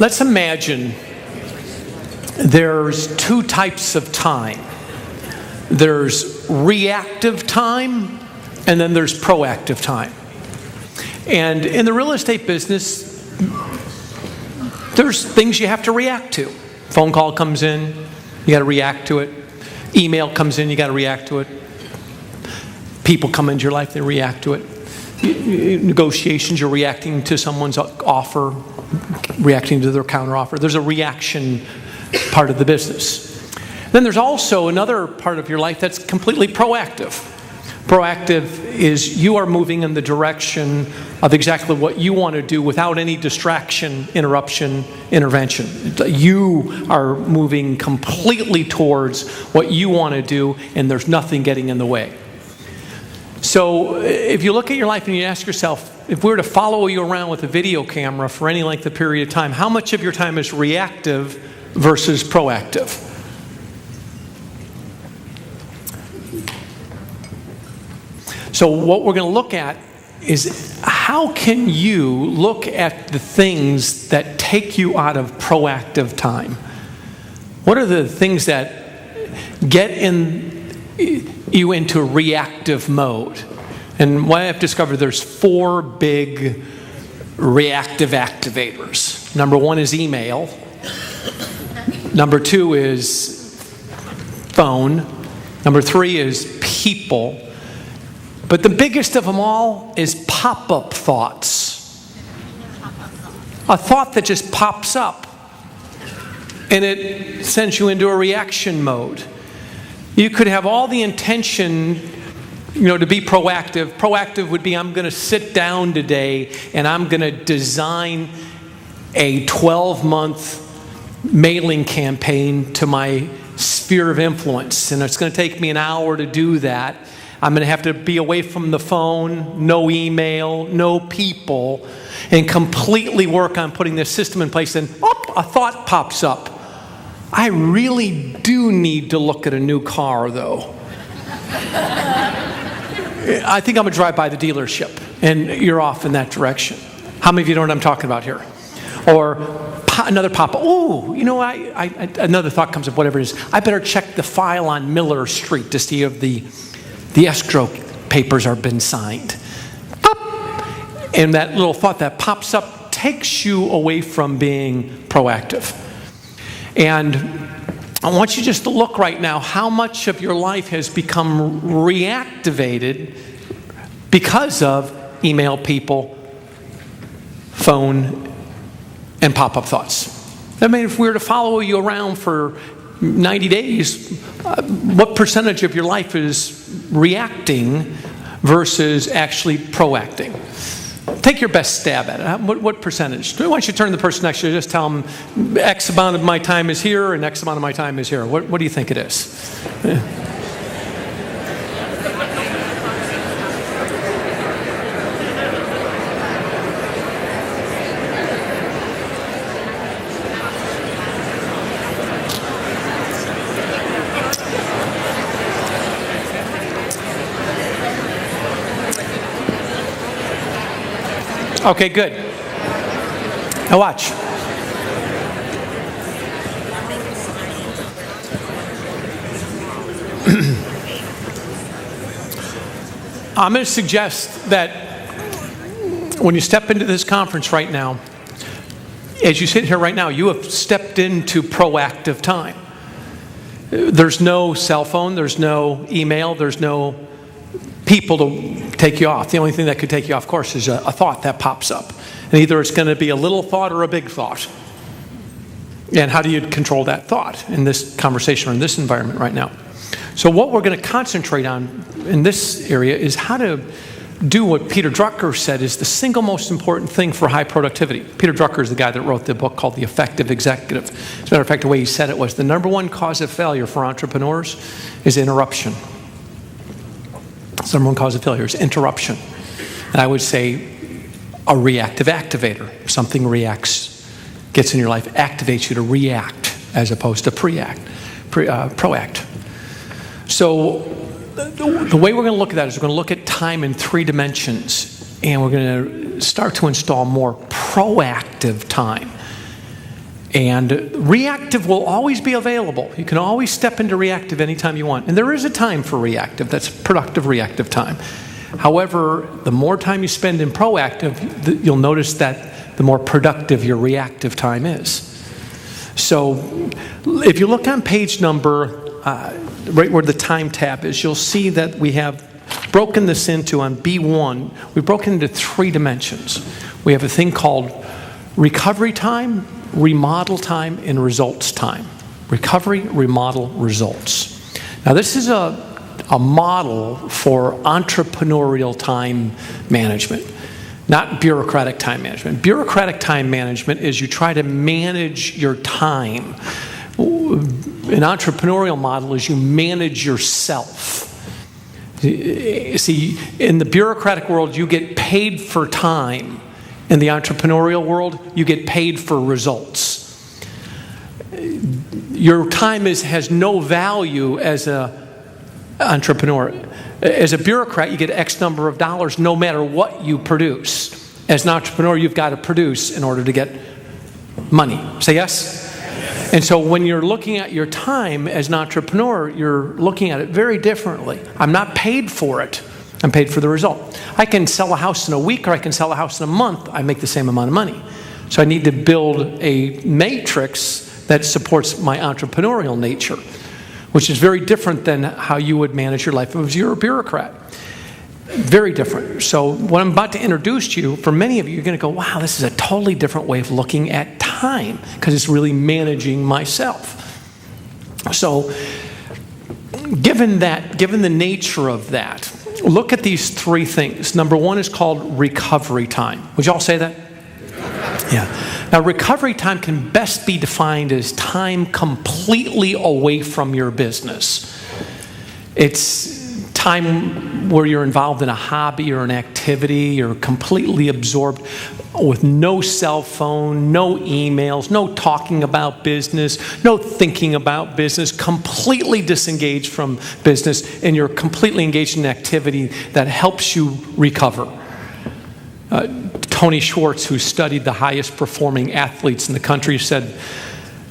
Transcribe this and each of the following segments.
Let's imagine there's two types of time. There's reactive time, and then there's proactive time. And in the real estate business, there's things you have to react to. Phone call comes in, you got to react to it. Email comes in, you got to react to it. People come into your life, they react to it. Negotiations, you're reacting to someone's offer, reacting to their counteroffer. There's a reaction part of the business. Then there's also another part of your life that's completely proactive. Proactive is you are moving in the direction of exactly what you want to do without any distraction, interruption, intervention. You are moving completely towards what you want to do, and there's nothing getting in the way. So if you look at your life and you ask yourself, if we were to follow you around with a video camera for any length of period of time, how much of your time is reactive versus proactive? So what we're going to look at is how can you look at the things that take you out of proactive time? What are the things that get you into reactive mode? And what I've discovered, there's 4 big reactive activators. Number 1 is email. Number 2 is phone. Number 3 is people. But the biggest of them all is pop-up thoughts. A thought that just pops up and it sends you into a reaction mode. You could have all the intention, to be proactive. Proactive would be, I'm going to sit down today and I'm going to design a 12-month mailing campaign to my sphere of influence. And it's going to take me an hour to do that. I'm going to have to be away from the phone, no email, no people, and completely work on putting this system in place. And a thought pops up. I really do need to look at a new car, though. I think I'm going to drive by the dealership, and you're off in that direction. How many of you know what I'm talking about here? Or another pop-up. Oh, another thought comes up, whatever it is. I better check the file on Miller Street to see if the escrow papers are been signed. Pop! And that little thought that pops up takes you away from being proactive. And I want you just to look right now how much of your life has become reactivated because of email, people, phone, and pop-up thoughts. I mean, if we were to follow you around for 90 days, what percentage of your life is reacting versus actually proacting? Take your best stab at it. What percentage? Why don't you turn to the person next to you, just tell them X amount of my time is here and X amount of my time is here. What do you think it is? Okay, good. Now watch. I'm going to suggest that when you step into this conference right now, as you sit here right now, you have stepped into proactive time. There's no cell phone, there's no email, there's no people to take you off. The only thing that could take you off course is a thought that pops up. And either it's going to be a little thought or a big thought. And how do you control that thought in this conversation or in this environment right now? So what we're going to concentrate on in this area is how to do what Peter Drucker said is the single most important thing for high productivity. Peter Drucker is the guy that wrote the book called The Effective Executive. As a matter of fact, the way he said it was the number one cause of failure for entrepreneurs is interruption. The number one cause of failure is interruption. And I would say a reactive activator. Something reacts, gets in your life, activates you to react as opposed to proact. So the way we're going to look at that is we're going to look at time in 3 dimensions. And we're going to start to install more proactive time. And reactive will always be available. You can always step into reactive anytime you want. And there is a time for reactive. That's productive reactive time. However, the more time you spend in proactive, you'll notice that the more productive your reactive time is. So if you look on page number, right where the time tab is, you'll see that we have broken this into, on B1, we've broken into 3 dimensions. We have a thing called recovery time, remodel time, and results time. Recovery, remodel, results. Now this is a model for entrepreneurial time management, not bureaucratic time management. Bureaucratic time management is you try to manage your time. An entrepreneurial model is you manage yourself. See, in the bureaucratic world, you get paid for time. In the entrepreneurial world, you get paid for results. Your time has no value as an entrepreneur. As a bureaucrat, you get X number of dollars no matter what you produce. As an entrepreneur, you've got to produce in order to get money. Say yes? And so when you're looking at your time as an entrepreneur, you're looking at it very differently. I'm not paid for it. I'm paid for the result. I can sell a house in a week or I can sell a house in a month. I make the same amount of money. So I need to build a matrix that supports my entrepreneurial nature, which is very different than how you would manage your life if you're a bureaucrat. Very different. So what I'm about to introduce to you, for many of you, you're going to go, wow, this is a totally different way of looking at time, because it's really managing myself. So given the nature of that, look at these 3 things. Number 1 is called recovery time. Would you all say that? Yeah. Now, recovery time can best be defined as time completely away from your business. It's time where you're involved in a hobby or an activity, you're completely absorbed with no cell phone, no emails, no talking about business, no thinking about business, completely disengaged from business, and you're completely engaged in an activity that helps you recover. Tony Schwartz, who studied the highest performing athletes in the country, said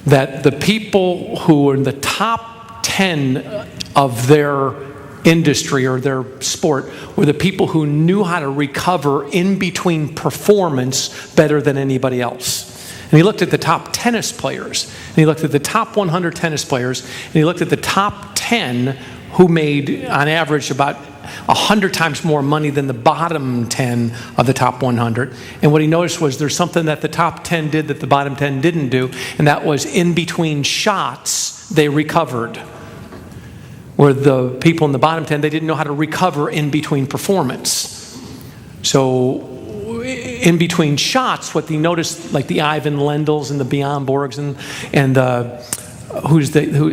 that the people who are in the top 10 of their industry or their sport were the people who knew how to recover in between performance better than anybody else. And he looked at the top tennis players, and he looked at the top 100 tennis players, and he looked at the top 10 who made, on average, about 100 times more money than the bottom 10 of the top 100. And what he noticed was there's something that the top 10 did that the bottom 10 didn't do, and that was in between shots, they recovered. Where the people in the bottom 10, they didn't know how to recover in between performance. So in between shots, what they noticed, like the Ivan Lendls and the Bjorn Borgs and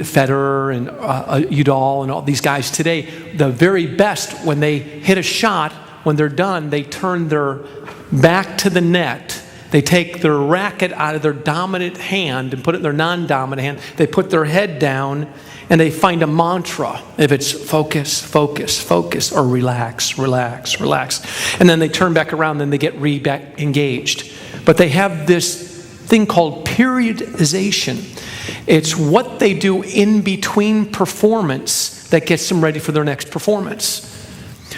Federer and Udall and all these guys today, the very best, when they hit a shot, when they're done, they turn their back to the net. They take their racket out of their dominant hand and put it in their non-dominant hand. They put their head down and they find a mantra. If it's focus, focus, focus, or relax, relax, relax. And then they turn back around and they get back engaged. But they have this thing called periodization. It's what they do in between performance that gets them ready for their next performance.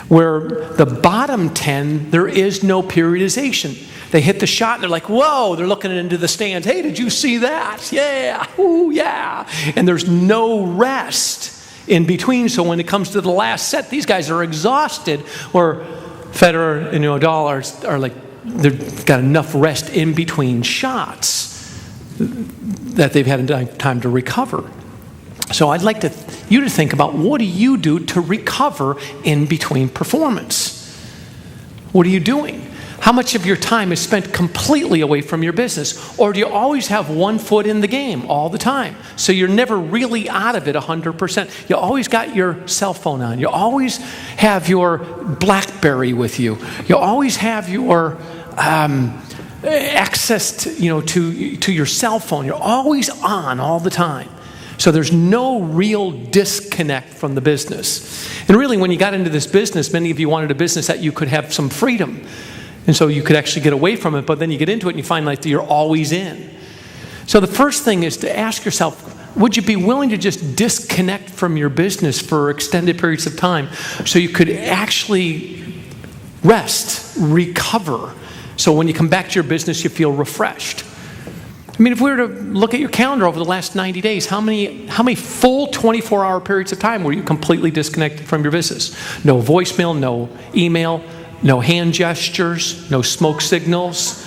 Where the bottom 10, there is no periodization. They hit the shot and they're like, whoa, they're looking into the stands. Hey, did you see that? Yeah, ooh, yeah. And there's no rest in between. So when it comes to the last set, these guys are exhausted. Where Federer and Udall are like, they've got enough rest in between shots that they've had time to recover. So I'd like you to think about, what do you do to recover in between performance? What are you doing? How much of your time is spent completely away from your business? Or do you always have one foot in the game all the time? So you're never really out of it 100%. You always got your cell phone on. You always have your BlackBerry with you. You always have your access to your cell phone. You're always on all the time. So there's no real disconnect from the business. And really, when you got into this business, many of you wanted a business that you could have some freedom. And so you could actually get away from it, but then you get into it and you find like you're always in. So the first thing is to ask yourself, would you be willing to just disconnect from your business for extended periods of time so you could actually rest, recover, so when you come back to your business, you feel refreshed? I mean, if we were to look at your calendar over the last 90 days, how many full 24-hour periods of time were you completely disconnected from your business? No voicemail, no email, no hand gestures, no smoke signals,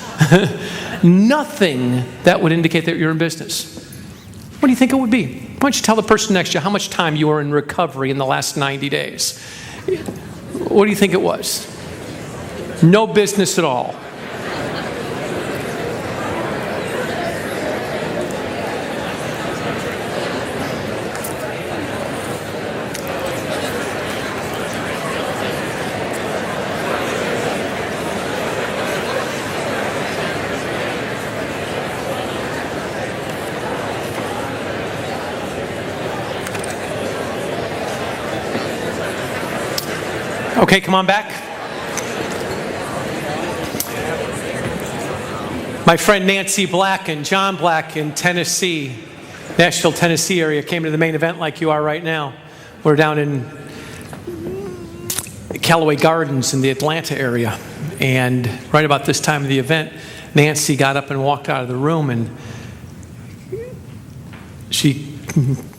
nothing that would indicate that you're in business. What do you think it would be? Why don't you tell the person next to you how much time you were in recovery in the last 90 days? What do you think it was? No business at all. Okay, come on back. My friend Nancy Black and John Black in Tennessee, Nashville, Tennessee area, came to the main event like you are right now. We're down in Callaway Gardens in the Atlanta area. And right about this time of the event, Nancy got up and walked out of the room, and she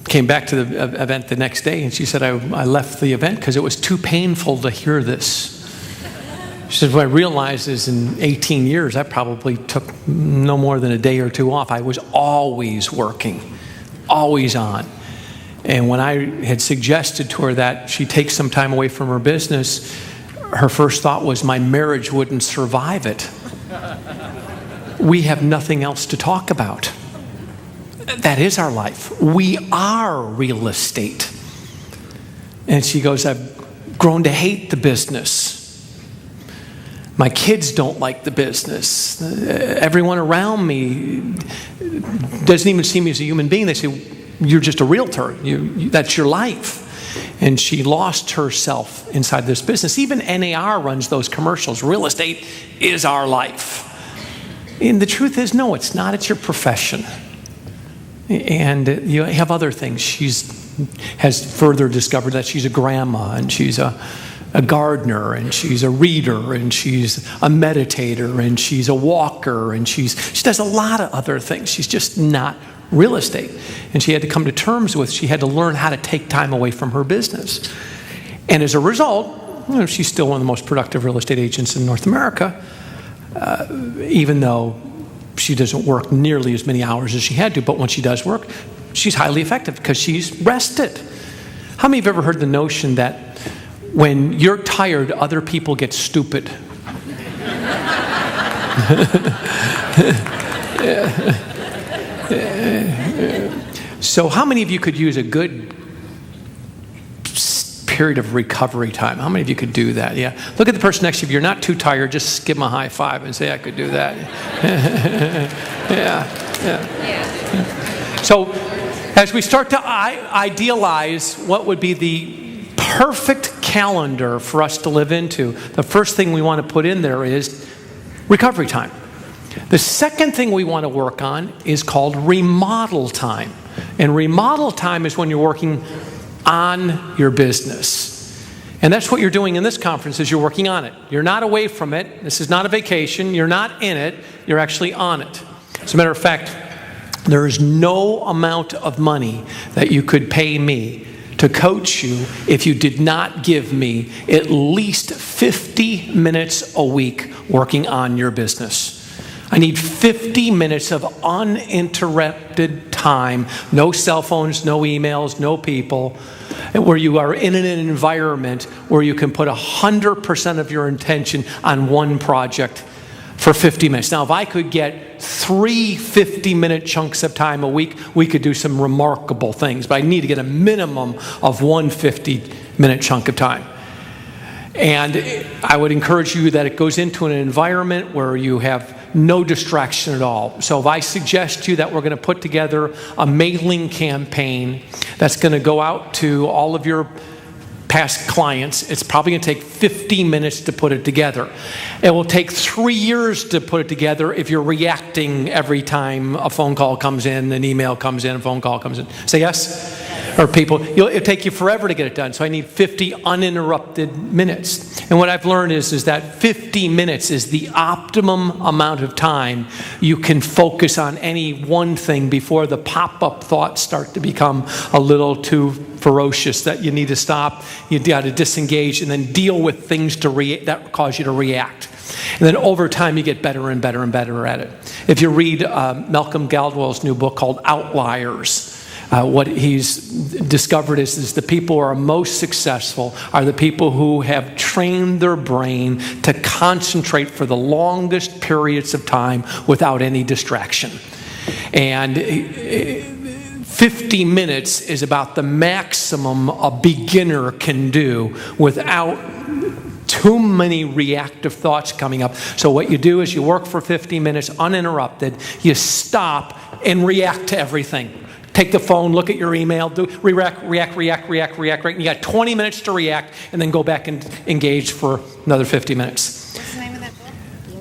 came back to the event the next day, and she said, I left the event because it was too painful to hear this. She said, what I realized is in 18 years, I probably took no more than a day or two off. I was always working, always on. And when I had suggested to her that she take some time away from her business, her first thought was my marriage wouldn't survive it. We have nothing else to talk about. That is our life. We are real estate. And she goes, I've grown to hate the business. My kids don't like the business. Everyone around me doesn't even see me as a human being. They say, you're just a realtor. That's your life. And she lost herself inside this business. Even NAR runs those commercials. Real estate is our life. And the truth is, no, it's not. It's your profession. And you have other things. She has further discovered that she's a grandma, and she's a gardener, and she's a reader, and she's a meditator, and she's a walker, and she does a lot of other things. She's just not real estate. And she had to come to terms with, she had to learn how to take time away from her business. And as a result, she's still one of the most productive real estate agents in North America, even though she doesn't work nearly as many hours as she had to. But when she does work, she's highly effective because she's rested. How many of you have ever heard the notion that when you're tired, other people get stupid? So how many of you could use a good period of recovery time? How many of you could do that? Yeah. Look at the person next to you. If you're not too tired, just give them a high five and say, I could do that. Yeah. So as we start to idealize what would be the perfect calendar for us to live into, the first thing we want to put in there is recovery time. The second thing we want to work on is called remodel time. And remodel time is when you're working on your business. And that's what you're doing in this conference, is you're working on it. You're not away from it. This is not a vacation. You're not in it. You're actually on it. As a matter of fact, there is no amount of money that you could pay me to coach you if you did not give me at least 50 minutes a week working on your business. I need 50 minutes of uninterrupted time, no cell phones, no emails, no people, where you are in an environment where you can put 100% of your intention on one project for 50 minutes. Now, if I could get 3 50-minute chunks of time a week, we could do some remarkable things, but I need to get a minimum of one 50-minute chunk of time. And I would encourage you that it goes into an environment where you have no distraction at all. So if I suggest to you that we're going to put together a mailing campaign that's going to go out to all of your past clients, it's probably going to take 15 minutes to put it together. It will take 3 years to put it together if you're reacting every time a phone call comes in, an email comes in, a phone call comes in. Say yes? Or people, it'll take you forever to get it done. So I need 50 uninterrupted minutes. And what I've learned is that 50 minutes is the optimum amount of time you can focus on any one thing before the pop-up thoughts start to become a little too ferocious that you need to stop. You got to disengage and then deal with things that cause you to react. And then over time, you get better and better and better at it. If you read Malcolm Gladwell's new book called Outliers, what he's discovered is the people who are most successful are the people who have trained their brain to concentrate for the longest periods of time without any distraction. And 50 minutes is about the maximum a beginner can do without too many reactive thoughts coming up. So what you do is you work for 50 minutes uninterrupted, you stop and react to everything. Take the phone, look at your email, react. You got 20 minutes to react, and then go back and engage for another 50 minutes. What's the name of that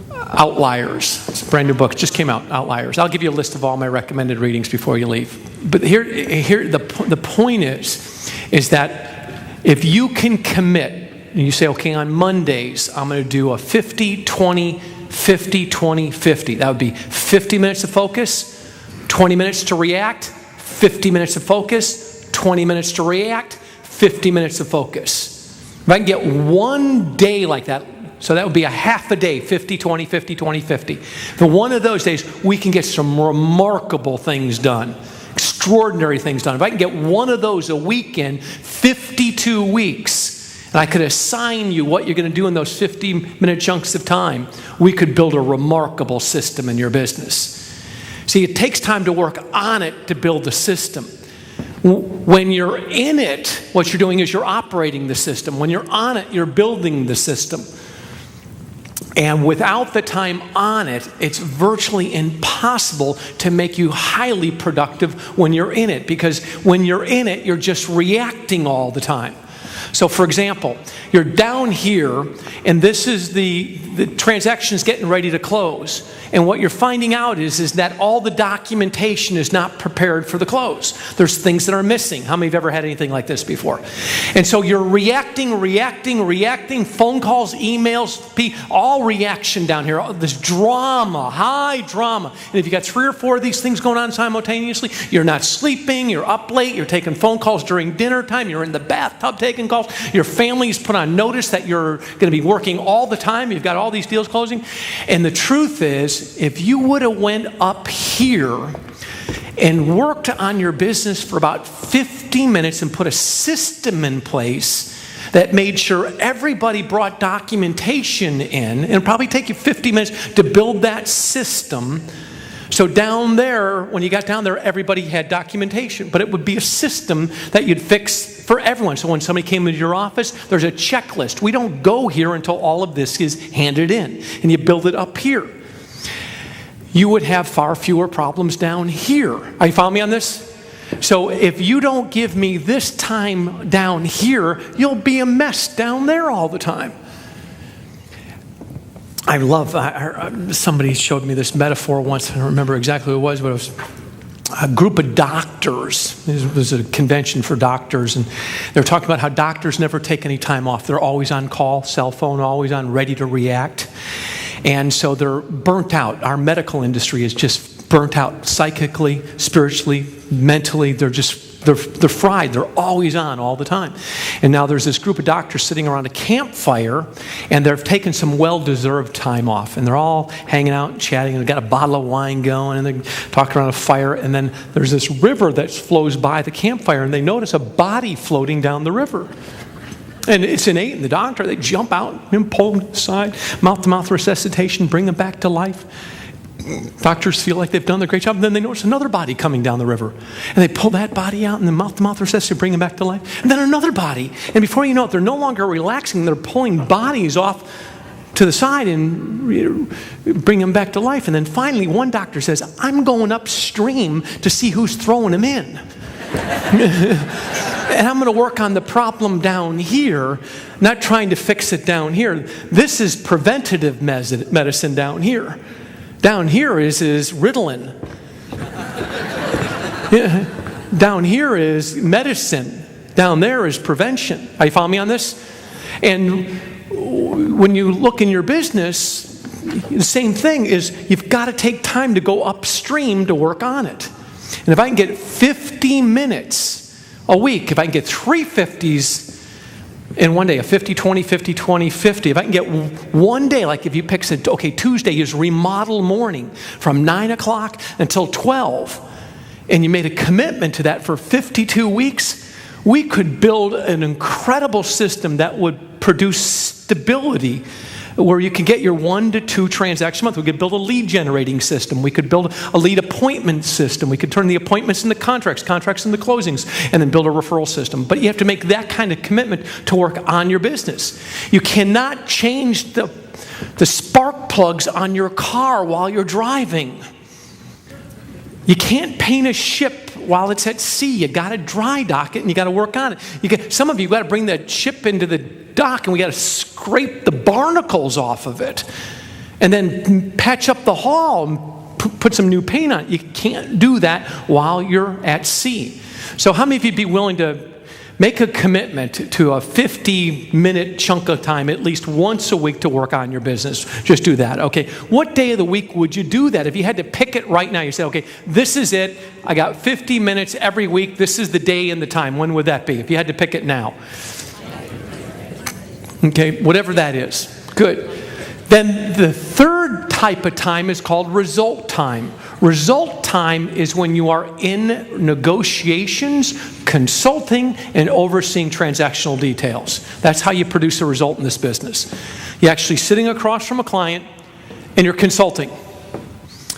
book? Outliers. It's a brand new book. It just came out, Outliers. I'll give you a list of all my recommended readings before you leave. But here the point is that if you can commit, and you say, okay, on Mondays, I'm going to do a 50, 20, 50, 20, 50. That would be 50 minutes of focus, 20 minutes to react, 50 minutes of focus, 20 minutes to react, 50 minutes of focus. If I can get one day like that, so that would be a half a day, 50, 20, 50, 20, 50. For one of those days, we can get some remarkable things done, extraordinary things done. If I can get one of those a week in 52 weeks, and I could assign you what you're going to do in those 50-minute chunks of time, we could build a remarkable system in your business. See, it takes time to work on it to build the system. When you're in it, what you're doing is you're operating the system. When you're on it, you're building the system. And without the time on it, it's virtually impossible to make you highly productive when you're in it. Because when you're in it, you're just reacting all the time. So for example, you're down here, and this is the transaction's getting ready to close. And what you're finding out is that all the documentation is not prepared for the close. There's things that are missing. How many have ever had anything like this before? And so you're reacting, phone calls, emails, all reaction down here. This drama, high drama. And if you got 3 or 4 of these things going on simultaneously, you're not sleeping, you're up late, you're taking phone calls during dinner time, you're in the bathtub taking calls, your family's put on notice that you're going to be working all the time, you've got all these deals closing. And the truth is, if you would have went up here and worked on your business for about 50 minutes and put a system in place that made sure everybody brought documentation in, and it'll probably take you 50 minutes to build that system. So down there, when you got down there, everybody had documentation, but it would be a system that you'd fix for everyone. So when somebody came into your office, there's a checklist. We don't go here until all of this is handed in, and you build it up here. You would have far fewer problems down here. Are you following me on this? So if you don't give me this time down here, you'll be a mess down there all the time. I love, somebody showed me this metaphor once. I don't remember exactly who it was, but it was a group of doctors. It was a convention for doctors, and they were talking about how doctors never take any time off. They're always on call, cell phone, always on, ready to react. And so they're burnt out. Our medical industry is just burnt out psychically, spiritually, mentally. They're fried. They're always on all the time. And now there's this group of doctors sitting around a campfire, and they've taken some well-deserved time off. And they're all hanging out and chatting, and they've got a bottle of wine going, and they're talking around a fire. And then there's this river that flows by the campfire, and they notice a body floating down the river. And it's innate in the doctor. They jump out and pull them aside, mouth-to-mouth resuscitation, bring them back to life. Doctors feel like they've done a great job, and then they notice another body coming down the river. And they pull that body out, and then mouth-to-mouth resuscitation, bring them back to life. And then another body. And before you know it, they're no longer relaxing. They're pulling bodies off to the side and bring them back to life. And then finally, one doctor says, I'm going upstream to see who's throwing them in. And I'm going to work on the problem down here, not trying to fix it down here. This is preventative medicine down here. Down here is Ritalin. Yeah. Down here is medicine. Down there is prevention. Are you following me on this? And when you look in your business, the same thing is you've got to take time to go upstream to work on it. And if I can get 50 minutes a week, if I can get 3 50s in one day, a 50-20, 50-20, 50, if I can get one day, like if you pick, okay, Tuesday is remodel morning from 9 o'clock until 12, and you made a commitment to that for 52 weeks, we could build an incredible system that would produce stability where you can get your 1 to 2 transactions a month. We could build a lead generating system. We could build a lead appointment system. We could turn the appointments into contracts into closings, and then build a referral system. But you have to make that kind of commitment to work on your business. You cannot change the spark plugs on your car while you're driving. You can't paint a ship while it's at sea. You got to dry dock it, and you got to work on it. Some of you got to bring that ship into the dock, and we got to scrape the barnacles off of it, and then patch up the hull and put some new paint on it. You can't do that while you're at sea. So how many of you would be willing to make a commitment to a 50-minute chunk of time at least once a week to work on your business? Just do that. Okay, what day of the week would you do that? If you had to pick it right now, you say, okay, this is it. I got 50 minutes every week. This is the day and the time. When would that be? If you had to pick it now. Okay, whatever that is. Good. Then the third type of time is called result time. Result time is when you are in negotiations, consulting, and overseeing transactional details. That's how you produce a result in this business. You're actually sitting across from a client and you're consulting.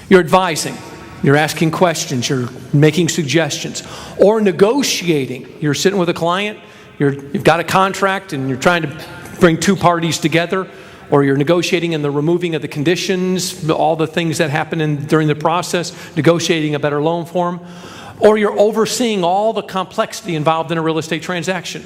You're advising. You're asking questions. You're making suggestions. Or negotiating. You're sitting with a client. You've got a contract and you're trying to bring 2 parties together. Or you're negotiating in the removing of the conditions, all the things that happen during the process, negotiating a better loan form. Or you're overseeing all the complexity involved in a real estate transaction.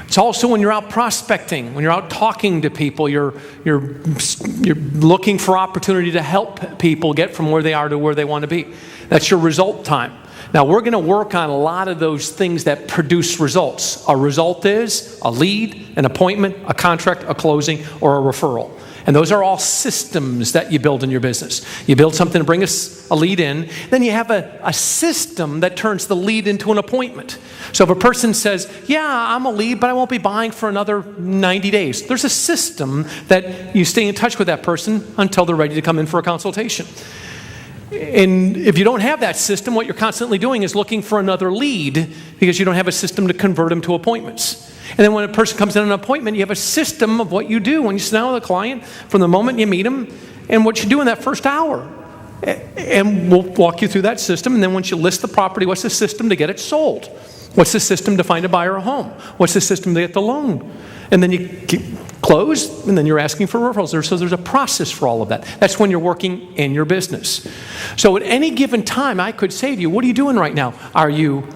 It's also when you're out prospecting, when you're out talking to people, you're looking for opportunity to help people get from where they are to where they want to be. That's your result time. Now, we're going to work on a lot of those things that produce results. A result is a lead, an appointment, a contract, a closing, or a referral. And those are all systems that you build in your business. You build something to bring us a lead in, then you have a system that turns the lead into an appointment. So if a person says, yeah, I'm a lead, but I won't be buying for another 90 days, there's a system that you stay in touch with that person until they're ready to come in for a consultation. And if you don't have that system, what you're constantly doing is looking for another lead because you don't have a system to convert them to appointments. And then when a person comes in an appointment, you have a system of what you do when you sit down with a client from the moment you meet them and what you do in that first hour. And we'll walk you through that system. And then once you list the property, what's the system to get it sold? What's the system to find a buyer a home? What's the system to get the loan? And then you close, and then you're asking for referrals. So there's a process for all of that. That's when you're working in your business. So at any given time, I could say to you, what are you doing right now? Are you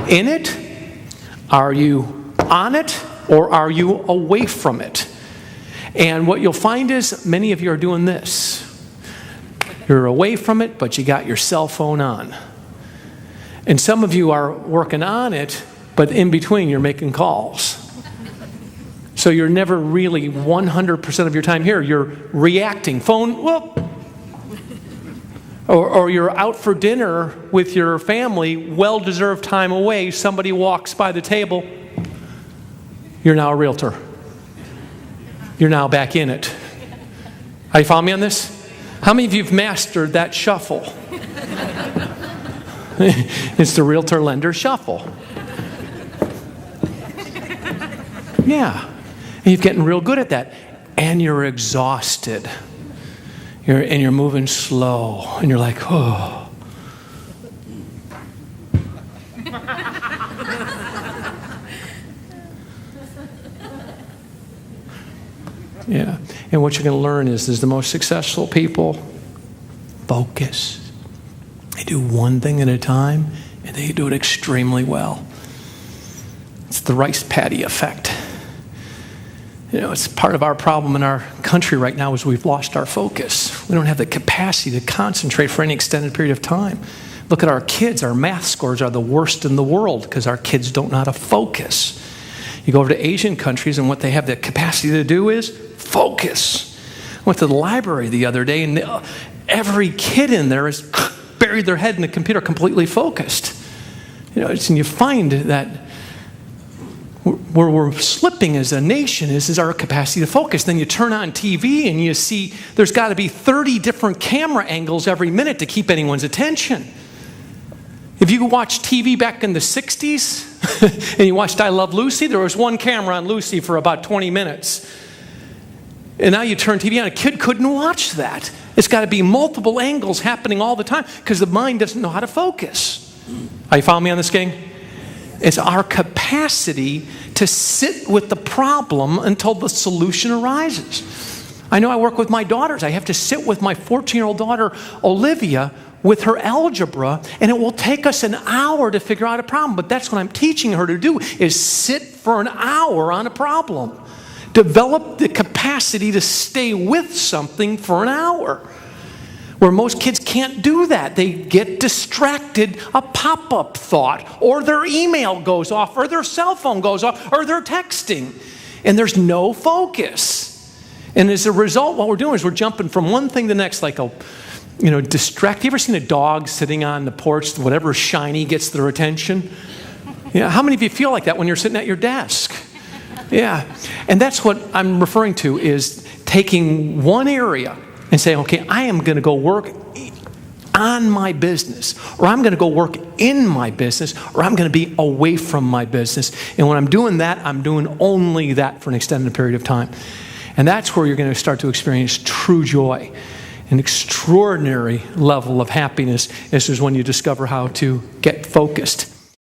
in it? Are you on it? Or are you away from it? And what you'll find is many of you are doing this. You're away from it, but you got your cell phone on. And some of you are working on it, but in between you're making calls. So you're never really 100% of your time here. You're reacting. Phone, whoop. Or you're out for dinner with your family, well-deserved time away. Somebody walks by the table. You're now a realtor. You're now back in it. Are you following me on this? How many of you have mastered that shuffle? It's the realtor-lender shuffle. Yeah. And you're getting real good at that. And you're exhausted. You're moving slow. And you're like, oh. Yeah. And what you're going to learn is the most successful people focus. They do one thing at a time, and they do it extremely well. the rice paddy effect. You know, it's part of our problem in our country right now is we've lost our focus. We don't have the capacity to concentrate for any extended period of time. Look at our kids. Our math scores are the worst in the world because our kids don't know how to focus. You go over to Asian countries and what they have the capacity to do is focus. I went to the library the other day and every kid in there has buried their head in the computer completely focused. You know, and you find that where we're slipping as a nation is our capacity to focus. Then you turn on TV and you see there's got to be 30 different camera angles every minute to keep anyone's attention. If you watch TV back in the 60s and you watched I Love Lucy, there was one camera on Lucy for about 20 minutes. And now you turn TV on, a kid couldn't watch that. It's got to be multiple angles happening all the time because the mind doesn't know how to focus. Are you following me on this, gang? It's our capacity to sit with the problem until the solution arises. I know I work with my daughters. I have to sit with my 14-year-old daughter, Olivia, with her algebra, and it will take us an hour to figure out a problem. But that's what I'm teaching her to do, is sit for an hour on a problem. Develop the capacity to stay with something for an hour. Where most kids can't do that. They get distracted, a pop-up thought, or their email goes off, or their cell phone goes off, or they're texting. And there's no focus. And as a result, what we're doing is we're jumping from one thing to the next, like a, distract. You ever seen a dog sitting on the porch, whatever shiny gets their attention? Yeah, how many of you feel like that when you're sitting at your desk? Yeah, and that's what I'm referring to, is taking one area and saying, okay, I am going to go work on my business, or I'm going to go work in my business, or I'm going to be away from my business. And when I'm doing that, I'm doing only that for an extended period of time. And that's where you're going to start to experience true joy, an extraordinary level of happiness. This is when you discover how to get focused.